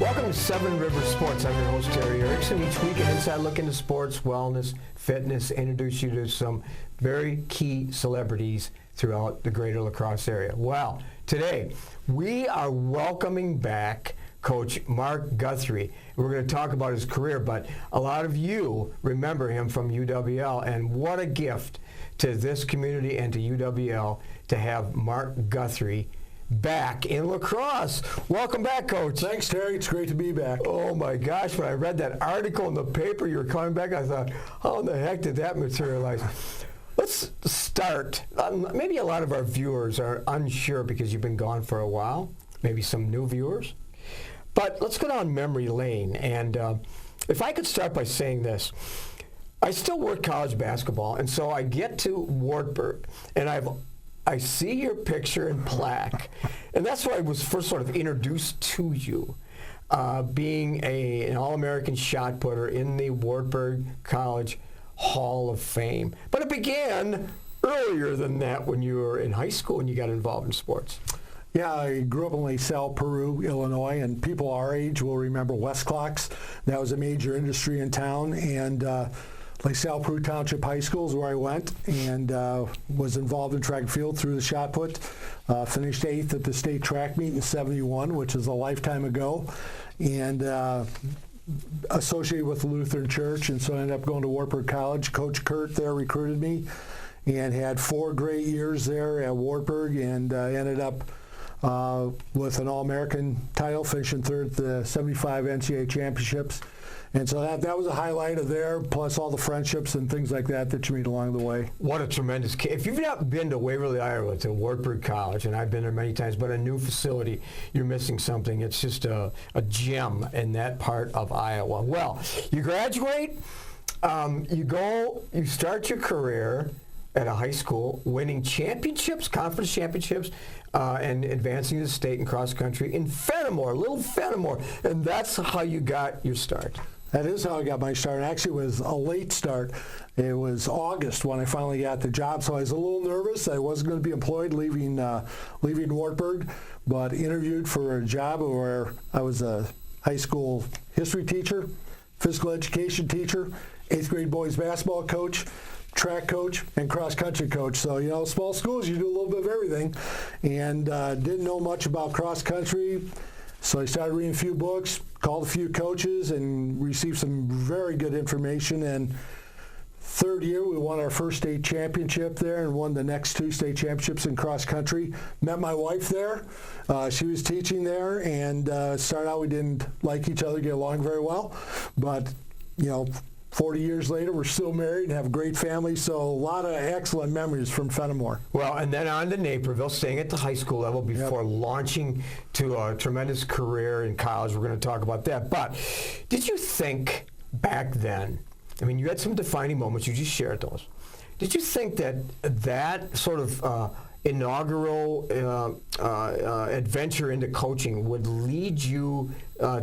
Welcome to Seven Rivers Sports. I'm your host, Terry Erickson. Each week, an inside look into sports, wellness, fitness, introduce you to some very key celebrities throughout the greater La Crosse area. Well, today, we are welcoming back Coach Mark Guthrie. We're going to talk about his career, but a lot of you remember him from UW-L, and what a gift to this community and to UW-L to have Mark Guthrie back in La Crosse. Welcome back, Coach. Thanks, Terry. It's great to be back. Oh, my gosh. When I read that article in the paper, you were coming back, I thought, how in the heck did that materialize? Let's start. Maybe a lot of our viewers are unsure because you've been gone for a while, maybe some new viewers. But let's go down memory lane. And if I could start by saying this, I still work college basketball, and so I get to Wartburg, and I see your picture and plaque, and that's why I was first sort of introduced to you, being an All-American shot putter in the Wartburg College Hall of Fame. But it began earlier than that when you were in high school and you got involved in sports. Yeah, I grew up in LaSalle, Peru, Illinois, and people our age will remember West Clocks. That was a major industry in town, and LaSalle Peru Township High School is where I went, and was involved in track and field through the shot put. Finished 8th at the state track meet in '71, which is a lifetime ago, and associated with the Lutheran Church, and so I ended up going to Wartburg College. Coach Kurt there recruited me, and had 4 great years there at Wartburg, and ended up with an All-American title, finishing 3rd at the '75 NCAA championships. And so that was a highlight of there, plus all the friendships and things like that you meet along the way. What a tremendous case. If you've not been to Waverly, Iowa, to Wartburg College, and I've been there many times, but a new facility, you're missing something. It's just a gem in that part of Iowa. Well, you graduate, you start your career at a high school, winning championships, conference championships, and advancing to the state and cross country in Fenimore, little Fenimore, and that's how you got your start. That is how I got my start. Actually, it was a late start. It was August when I finally got the job, so I was a little nervous. I wasn't going to be employed leaving Wartburg, but interviewed for a job where I was a high school history teacher, physical education teacher, 8th grade boys basketball coach, track coach, and cross-country coach. So, small schools, you do a little bit of everything, and didn't know much about cross-country. So I started reading a few books, called a few coaches, and received some very good information. And 3rd year, we won our first state championship there and won the next 2 state championships in cross-country. Met my wife there. She was teaching there, and started out we didn't like each other, get along very well. But, 40 years later, we're still married and have a great family, so a lot of excellent memories from Fenimore. Well, and then on to Naperville, staying at the high school level before launching to a tremendous career in college. We're going to talk about that. But did you think back then, you had some defining moments, you just shared those. Did you think that sort of inaugural adventure into coaching would lead you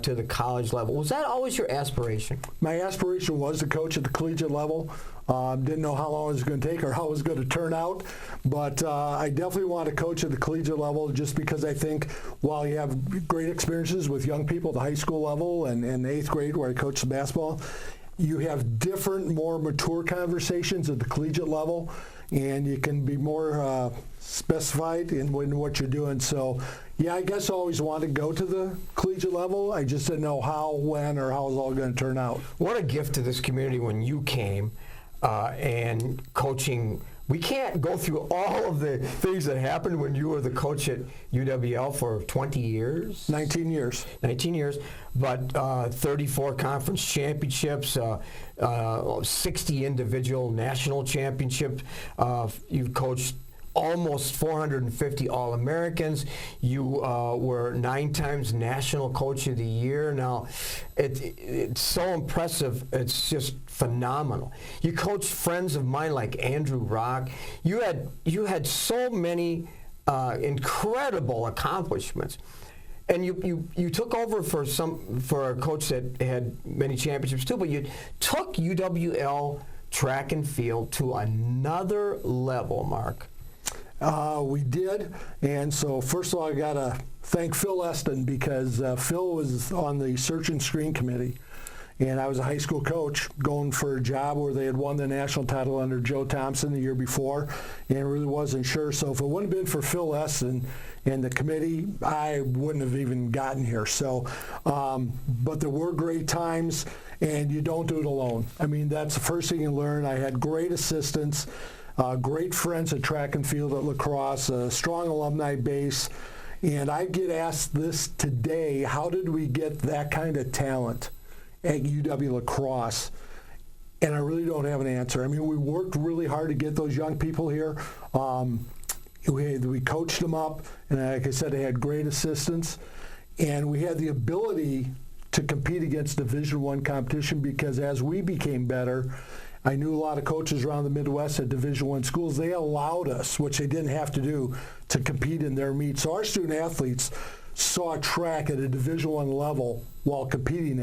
to the college level? Was that always your aspiration? My aspiration was to coach at the collegiate level. Didn't know how long it was going to take or how it was going to turn out, but I definitely want to coach at the collegiate level just because I think while you have great experiences with young people at the high school level and 8th grade where I coached basketball, you have different, more mature conversations at the collegiate level, and you can be more specified in what you're doing. So, yeah, I guess I always wanted to go to the collegiate level. I just didn't know how, when, or how it was all going to turn out. What a gift to this community when you came and coaching. We can't go through all of the things that happened when you were the coach at UW-L for 20 years? 19 years. 19 years, but 34 conference championships, 60 individual national championships. You've coached almost 450 All-Americans. You were 9 times National Coach of the Year. Now, it's so impressive. It's just phenomenal. You coached friends of mine like Andrew Rock. You had so many incredible accomplishments. And you took over for a coach that had many championships too, but you took UW-L track and field to another level, Mark. We did, and so first of all, I got to thank Phil Eston because Phil was on the search and screen committee, and I was a high school coach going for a job where they had won the national title under Joe Thompson the year before, and really wasn't sure. So if it wouldn't have been for Phil Eston and the committee, I wouldn't have even gotten here. So, but there were great times, and you don't do it alone. I mean, that's the first thing you learn. I had great assistants. Great friends at track and field at La Crosse, a strong alumni base. And I get asked this today, how did we get that kind of talent at UW-La Crosse? And I really don't have an answer. I mean, we worked really hard to get those young people here. We coached them up, and like I said, they had great assistants. And we had the ability to compete against Division I competition because as we became better, I knew a lot of coaches around the Midwest at Division I schools. They allowed us, which they didn't have to do, to compete in their meets. So our student athletes saw track at a Division I level while competing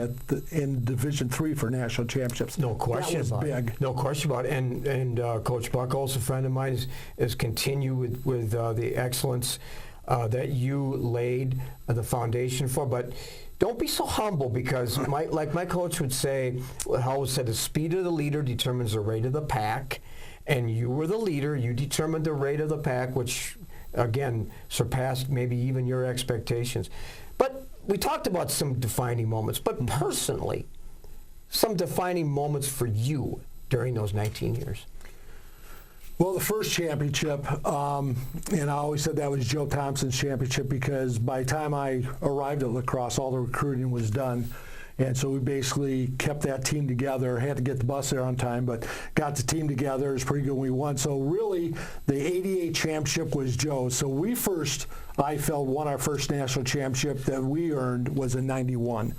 in Division III for national championships. No question about it. That was big. No question about it. And Coach Buckles, a friend of mine, is continue with the excellence that you laid the foundation for. But don't be so humble because, like my coach would say, always said, the speed of the leader determines the rate of the pack. And you were the leader. You determined the rate of the pack, which, again, surpassed maybe even your expectations. But we talked about some defining moments. But personally, some defining moments for you during those 19 years. Well, the first championship, and I always said that was Joe Thompson's championship because by the time I arrived at La Crosse, all the recruiting was done. And so we basically kept that team together. Had to get the bus there on time, but got the team together. It was pretty good when we won. So really, the 88 championship was Joe's. So I felt, won our first national championship that we earned was in 91.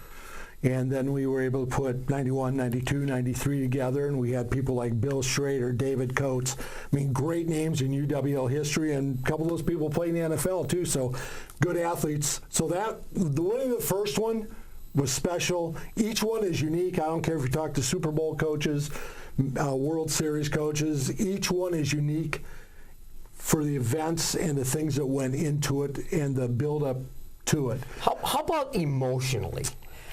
And then we were able to put 91, 92, 93 together, and we had people like Bill Schrader, David Coates. I mean, great names in UWL history, and a couple of those people played in the NFL too, so good athletes. So the winning the first one was special. Each one is unique. I don't care if you talk to Super Bowl coaches, World Series coaches. Each one is unique for the events and the things that went into it and the build-up to it. How about emotionally?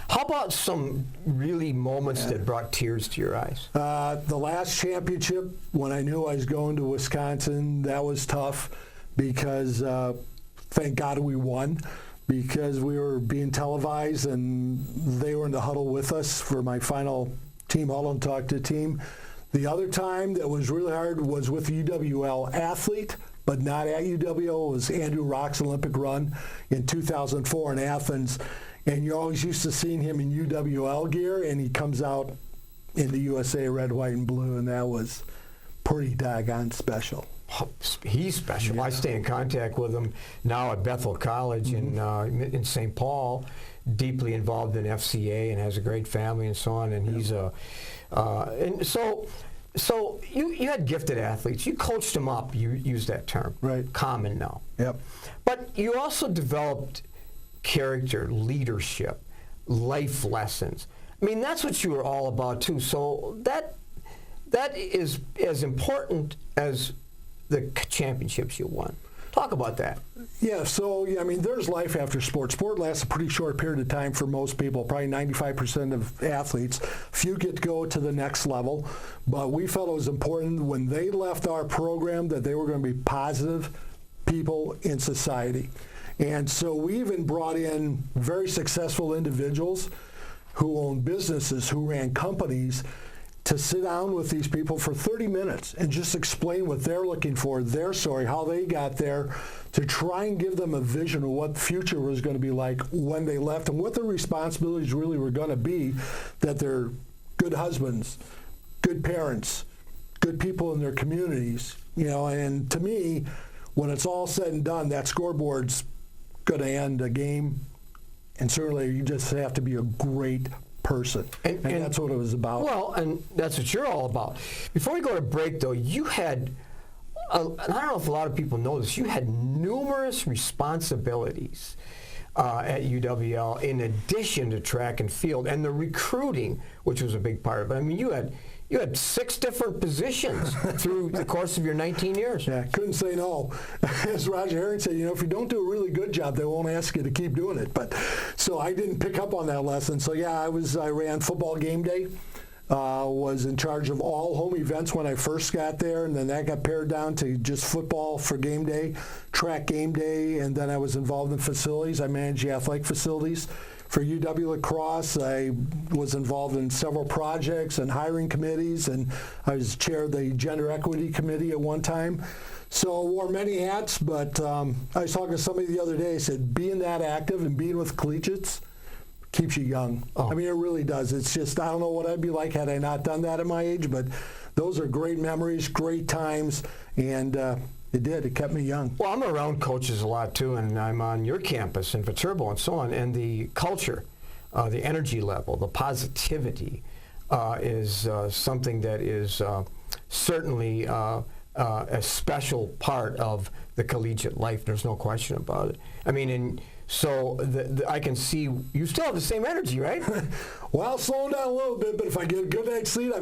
How about some really moments that brought tears to your eyes? The last championship, when I knew I was going to Wisconsin, that was tough because thank God we won because we were being televised and they were in the huddle with us for my final team huddle and talk to team. The other time that was really hard was with the UWL athlete, but not at UWL. It was Andrew Rock's Olympic run in 2004 in Athens. And you're always used to seeing him in UWL gear, and he comes out in the USA red, white, and blue, and that was pretty doggone special. He's special. Yeah. I stay in contact with him now at Bethel College in St. Paul, deeply involved in FCA and has a great family and so on. And he's and so you had gifted athletes. You coached them up. You used that term. Right. Common now. Yep. But you also developed character, leadership, life lessons. I mean, that's what you were all about too. So that is as important as the championships you won. Talk about that. Yeah, so, I mean, there's life after sport. Sport lasts a pretty short period of time for most people, probably 95% of athletes. Few get to go to the next level, but we felt it was important when they left our program that they were going to be positive people in society. And so we even brought in very successful individuals who owned businesses, who ran companies, to sit down with these people for 30 minutes and just explain what they're looking for, their story, how they got there, to try and give them a vision of what the future was going to be like when they left and what their responsibilities really were going to be, that they're good husbands, good parents, good people in their communities. And to me, when it's all said and done, that scoreboard's going to end a game, and certainly you just have to be a great person, and that's what it was about. Well, and that's what you're all about. Before we go to break, though, you had, and I don't know if a lot of people know this, you had numerous responsibilities at UWL in addition to track and field, and the recruiting, which was a big part of it. I mean, you You had 6 different positions through the course of your 19 years. Yeah, couldn't say no. As Roger Herring said, if you don't do a really good job, they won't ask you to keep doing it. But so I didn't pick up on that lesson. So yeah, I ran football game day. Was in charge of all home events when I first got there, and then that got pared down to just football for game day, track game day, and then I was involved in facilities. I managed the athletic facilities for UW-La Crosse. I was involved in several projects and hiring committees, and I was chair of the gender equity committee at one time. So I wore many hats, but I was talking to somebody the other day. I said, being that active and being with collegiates keeps you young. Oh. I mean, it really does. It's just, I don't know what I'd be like had I not done that at my age, but those are great memories, great times, and it did. It kept me young. Well, I'm around coaches a lot too, and I'm on your campus in Viterbo and so on, and the culture, the energy level, the positivity is something that is certainly a special part of the collegiate life. There's no question about it. I mean, so I can see you still have the same energy, right? Well, slowing down a little bit, but if I get a good night's sleep,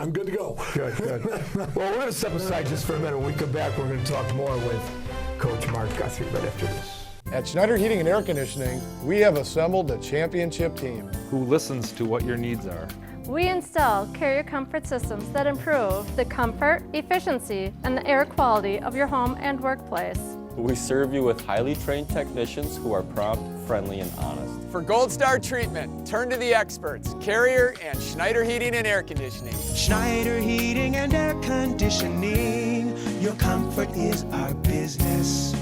I'm good to go. Good, good. Well, we're going to step aside just for a minute. When we come back, we're going to talk more with Coach Mark Guthrie right after this. At Schneider Heating and Air Conditioning, we have assembled a championship team who listens to what your needs are. We install carrier comfort systems that improve the comfort, efficiency, and the air quality of your home and workplace. We serve you with highly trained technicians who are prompt, friendly, and honest. For Gold Star treatment, turn to the experts, Carrier and Schneider Heating and Air Conditioning. Schneider Heating and Air Conditioning, your comfort is our business.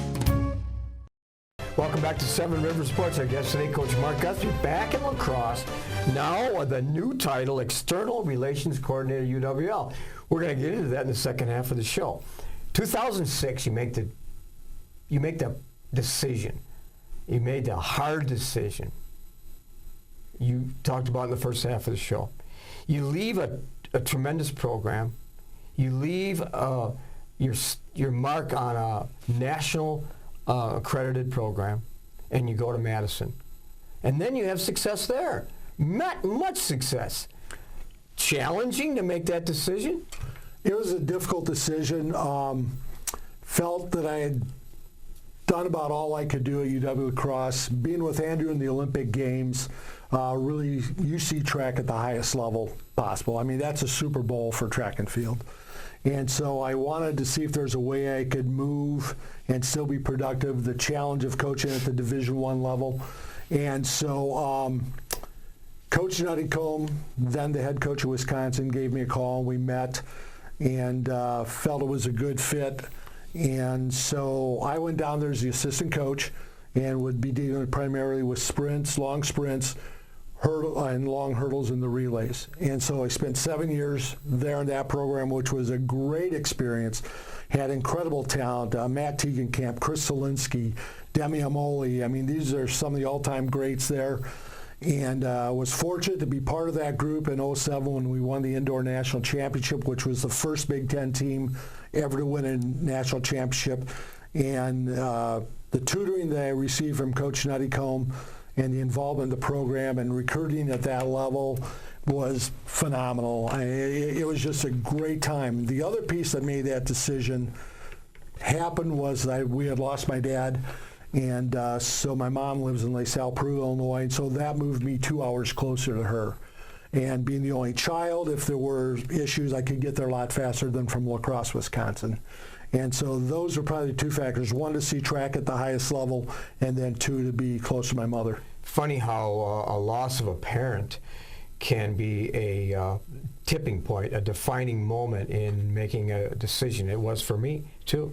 Welcome back to Seven Rivers Sports. Our guest today, Coach Mark Guthrie, back in La Crosse, now with a new title, External Relations Coordinator, UWL. We're going to get into that in the second half of the show. 2006, you make the decision. You made the hard decision. You talked about in the first half of the show. You leave a tremendous program. You leave your mark on a national accredited program, and you go to Madison. And then you have success there. Not much success. Challenging to make that decision? It was a difficult decision. Felt that I had done about all I could do at UW-La Crosse. Being with Andrew in the Olympic Games, really you see track at the highest level possible. I mean, that's a Super Bowl for track and field. And so I wanted to see if there's a way I could move and still be productive, the challenge of coaching at the Division I level. And so Coach Nuttycombe, then the head coach of Wisconsin, gave me a call, and we met and felt it was a good fit. And so I went down there as the assistant coach and would be dealing primarily with sprints, long sprints, and long hurdles in the relays. And so I spent 7 years there in that program, which was a great experience. Had incredible talent, Matt Tegenkamp, Chris Solinsky, Demi Amoli. I mean, these are some of the all-time greats there. And was fortunate to be part of that group in 2007 when we won the Indoor National Championship, which was the first Big Ten team ever to win a national championship. And the tutoring that I received from Coach Nuttycombe and the involvement in the program and recruiting at that level was phenomenal. It was just a great time. The other piece that made that decision happen was we had lost my dad, and so my mom lives in LaSalle, Peru, Illinois, and so that moved me 2 hours closer to her. And being the only child, if there were issues, I could get there a lot faster than from La Crosse, Wisconsin. And so those are probably the two factors. One, to see track at the highest level, and then two, to be close to my mother. Funny how a loss of a parent can be a tipping point, a defining moment in making a decision. It was for me, too,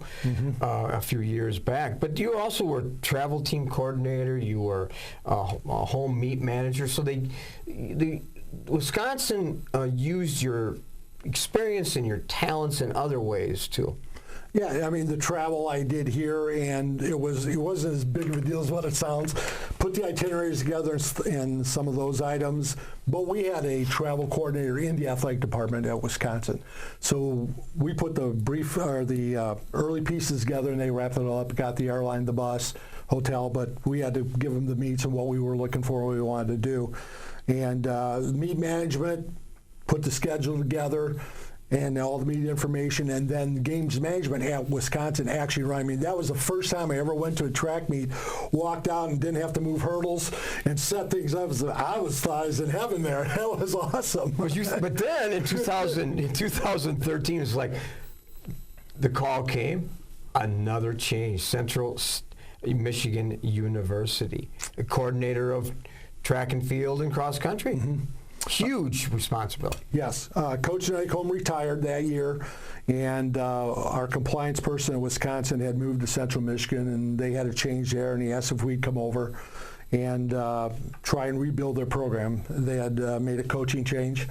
a few years back. But you also were travel team coordinator. You were a home meet manager. So the Wisconsin used your experience and your talents in other ways, too. Yeah, I mean, the travel I did here, and it wasn't as big of a deal as what it sounds. Put the itineraries together and some of those items, but we had a travel coordinator in the athletic department at Wisconsin. So we put the early pieces together, and they wrapped it all up, got the airline, the bus, hotel, but we had to give them the meets and what we were looking for, what we wanted to do. And meet management, put the schedule together and all the media information, and then games management at Wisconsin actually run. I mean, that was the first time I ever went to a track meet, walked out and didn't have to move hurdles and set things up. I was thought I was in heaven there. That was awesome. But then in 2013, it was like the call came, another change. Central Michigan University, a coordinator of track and field and cross country. Mm-hmm. Huge responsibility. Yes. Coach Nycombe retired that year, and our compliance person in Wisconsin had moved to Central Michigan, and they had a change there, and he asked if we'd come over and try and rebuild their program. They had made a coaching change,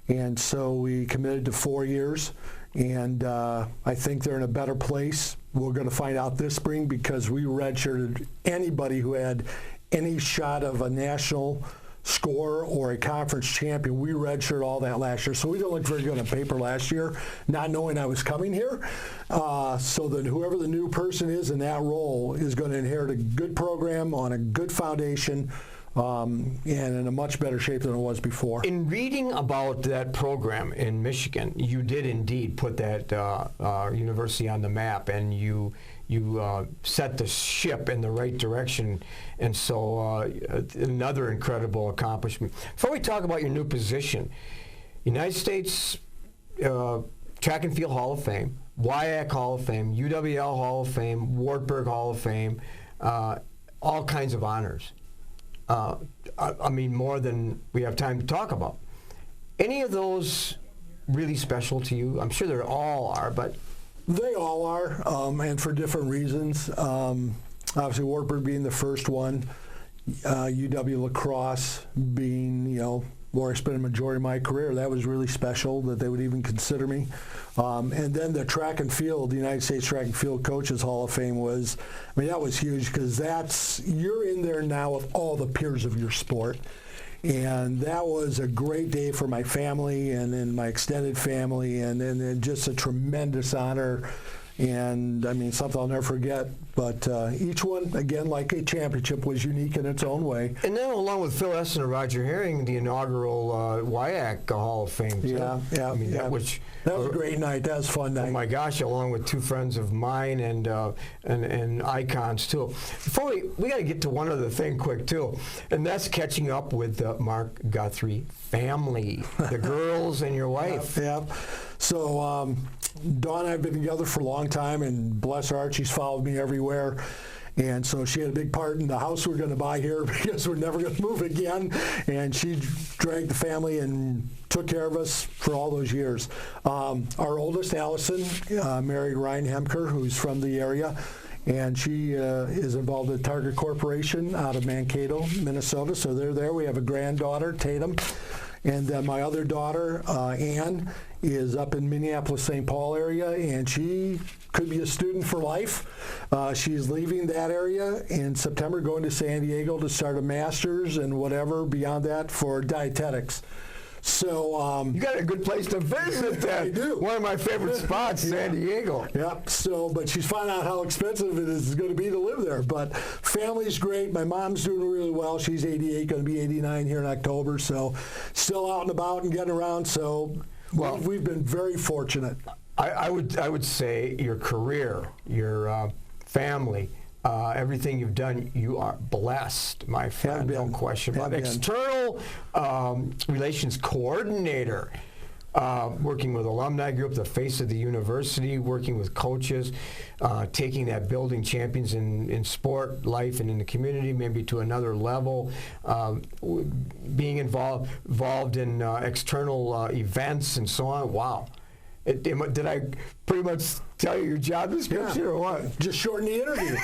and so we committed to 4 years, and I think they're in a better place. We're going to find out this spring because we redshirted anybody who had any shot of a national score or a conference champion. We redshirted all that last year, so we didn't look very good on paper last year, not knowing I was coming here. So that whoever the new person is in that role is going to inherit a good program on a good foundation, and in a much better shape than it was before. In reading about that program in Michigan, you did indeed put that university on the map, and you set the ship in the right direction, and so another incredible accomplishment. Before we talk about your new position, United States Track and Field Hall of Fame, WIAC Hall of Fame, UWL Hall of Fame, Wartburg Hall of Fame, all kinds of honors. I mean, more than we have time to talk about. Any of those really special to you? I'm sure they all are, but... They all are, and for different reasons. Obviously, Wartburg being the first one, UW-La Crosse being, where I spent a majority of my career. That was really special that they would even consider me. And then the track and field, the United States Track and Field Coaches Hall of Fame was, that was huge because you're in there now with all the peers of your sport. And that was a great day for my family and then my extended family, and just a tremendous honor. And something I'll never forget. But each one, again, like a championship, was unique in its own way. And then, along with Phil Essen and Roger Herring, the inaugural WIAC Hall of Fame. Too. Yeah. That was a great night. That was a fun night. Oh my gosh! Along with two friends of mine and icons too. Before we got to get to one other thing quick too, and that's catching up with the Mark Guthrie family, the girls and your wife. Yep. So Dawn and I have been together for a long time, and bless her heart, she's followed me everywhere. And so she had a big part in the house we're going to buy here because we're never going to move again. And she dragged the family and took care of us for all those years. Our oldest, Allison, married Ryan Hemker, who's from the area. And she is involved with Target Corporation out of Mankato, Minnesota. So they're there. We have a granddaughter, Tatum. And then my other daughter, Ann, is up in Minneapolis-St. Paul area, and she could be a student for life. She's leaving that area in September, going to San Diego to start a master's and whatever beyond that for dietetics. So you got a good place to visit then. I do. One of my favorite spots, San Diego. Yep. So, but she's finding out how expensive it is going to be to live there. But family's great. My mom's doing really well. She's 88, going to be 89 here in October. So, still out and about and getting around. So, we've been very fortunate. I would say your career, your family. Everything you've done, you are blessed, my friend. No question about it. External relations coordinator, working with alumni group, the face of the university, working with coaches, taking that building champions in sport, life, and in the community, maybe to another level, being involved in external events and so on. Wow. Did I pretty much tell you your job description or what? Just shorten the interview.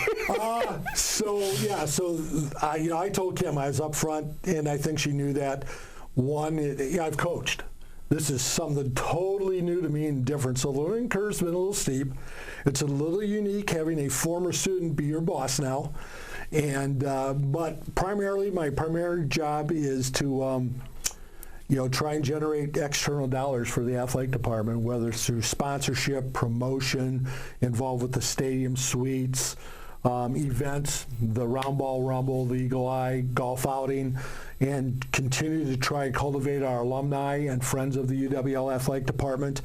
I told Kim I was up front, and I think she knew that. One, I've coached. This is something totally new to me and different. So the learning curve's been a little steep. It's a little unique having a former student be your boss now. And but primarily, my primary job is to try and generate external dollars for the athletic department, whether it's through sponsorship, promotion, involved with the stadium suites, events, the Round Ball Rumble, the Eagle Eye golf outing, and continue to try and cultivate our alumni and friends of the UW Athletic Department,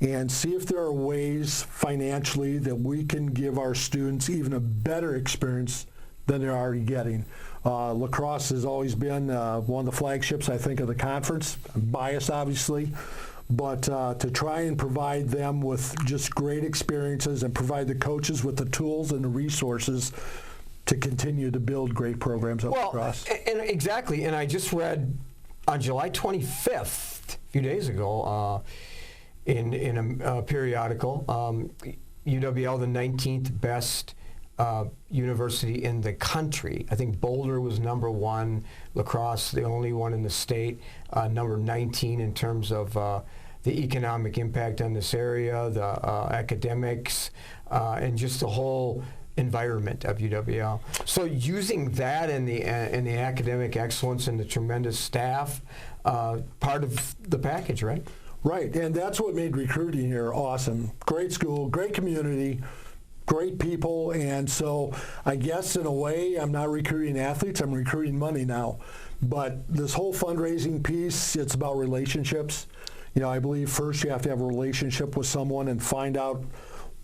and see if there are ways financially that we can give our students even a better experience than they're already getting. La Crosse has always been one of the flagships, I think, of the conference. I'm biased, obviously, but to try and provide them with just great experiences and provide the coaches with the tools and the resources to continue to build great programs at La Crosse. And exactly, and I just read on July 25th, a few days ago, in a periodical, UWL, the 19th best university in the country. I think Boulder was number 1, La Crosse the only one in the state, number 19 in terms of the economic impact on this area, the academics, and just the whole environment of UWL. So using that and the academic excellence and the tremendous staff, part of the package, right? Right, and that's what made recruiting here awesome. Great school, great community, great people, and so I guess in a way I'm not recruiting athletes, I'm recruiting money now. But this whole fundraising piece, it's about relationships. You know, I believe first you have to have a relationship with someone and find out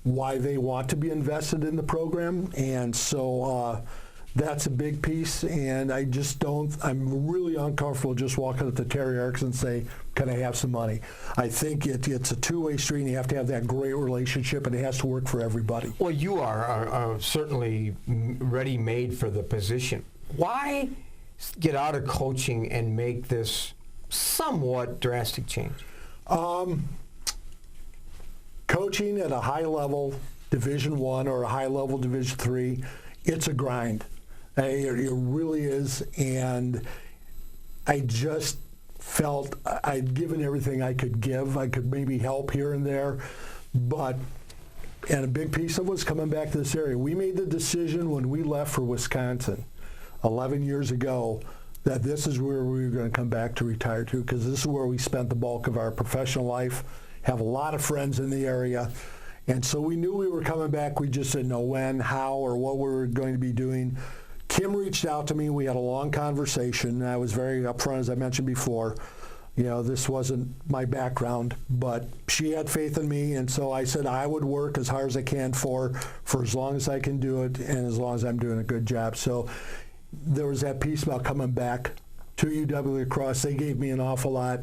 why they want to be invested in the program, and so that's a big piece, and I just don't, I'm really uncomfortable just walking up to Terry Erickson and say, can I have some money? I think it's a two-way street, and you have to have that great relationship, and it has to work for everybody. Well, you are certainly ready-made for the position. Why get out of coaching and make this somewhat drastic change? Coaching at a high level, Division I or a high level Division III, it's a grind. It really is, and I just felt I'd given everything I could give. I could maybe help here and there, and a big piece of it was coming back to this area. We made the decision when we left for Wisconsin 11 years ago that this is where we were going to come back to retire to, because this is where we spent the bulk of our professional life, have a lot of friends in the area. And so we knew we were coming back. We just didn't know when, how, or what we were going to be doing. Kim reached out to me. We had a long conversation. I was very upfront, as I mentioned before. You know, this wasn't my background, but she had faith in me, and so I said I would work as hard as I can for as long as I can do it and as long as I'm doing a good job. So there was that piece about coming back to UW-La Crosse. They gave me an awful lot.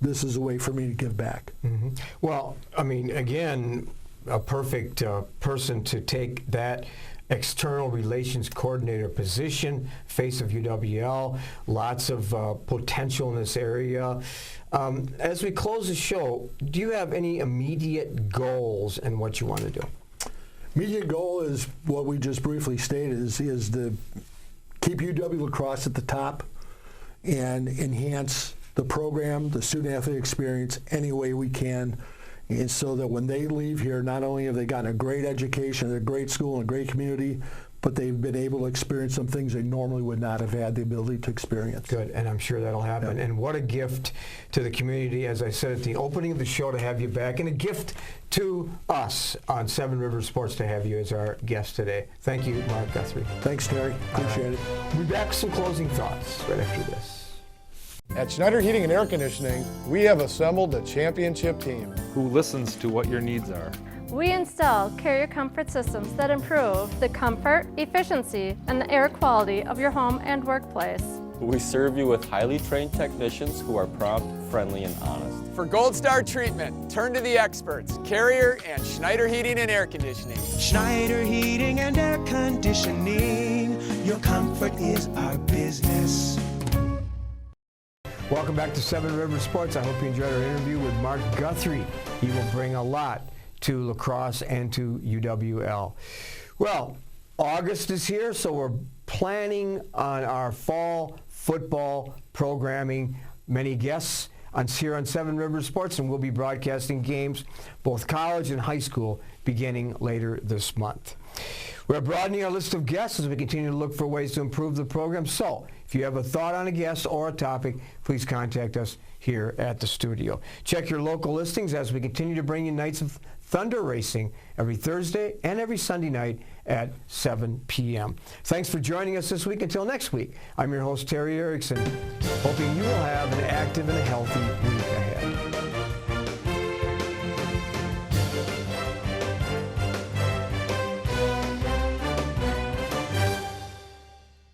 This is a way for me to give back. Mm-hmm. Well, I mean, again, a perfect person to take that external relations coordinator position, face of UWL, lots of potential in this area. As we close the show, do you have any immediate goals in what you want to do? Immediate goal is what we just briefly stated, is to keep UW-La Crosse at the top and enhance the program, the student-athlete experience any way we can, and so that when they leave here, not only have they gotten a great education, a great school, and a great community, but they've been able to experience some things they normally would not have had the ability to experience. Good, and I'm sure that'll happen. Yep. And what a gift to the community, as I said at the opening of the show, to have you back, and a gift to us on Seven Rivers Sports to have you as our guest today. Thank you, Mark Guthrie. Thanks, Terry. Appreciate it. We'll be back with some closing thoughts right after this. At Schneider Heating and Air Conditioning, we have assembled a championship team. Who listens to what your needs are. We install carrier comfort systems that improve the comfort, efficiency, and the air quality of your home and workplace. We serve you with highly trained technicians who are prompt, friendly, and honest. For Gold Star treatment, turn to the experts, Carrier and Schneider Heating and Air Conditioning. Schneider Heating and Air Conditioning. Your comfort is our business. Welcome back to Seven Rivers Sports. I hope you enjoyed our interview with Mark Guthrie. He will bring a lot to La Crosse and to UWL. Well, August is here, so we're planning on our fall football programming. Many guests here on Seven Rivers Sports, and we'll be broadcasting games, both college and high school, beginning later this month. We're broadening our list of guests as we continue to look for ways to improve the program. So, if you have a thought on a guest or a topic, please contact us here at the studio. Check your local listings as we continue to bring you Nights of Thunder Racing every Thursday and every Sunday night at 7 p.m. Thanks for joining us this week. Until next week, I'm your host, Terry Erickson, hoping you will have an active and a healthy week ahead.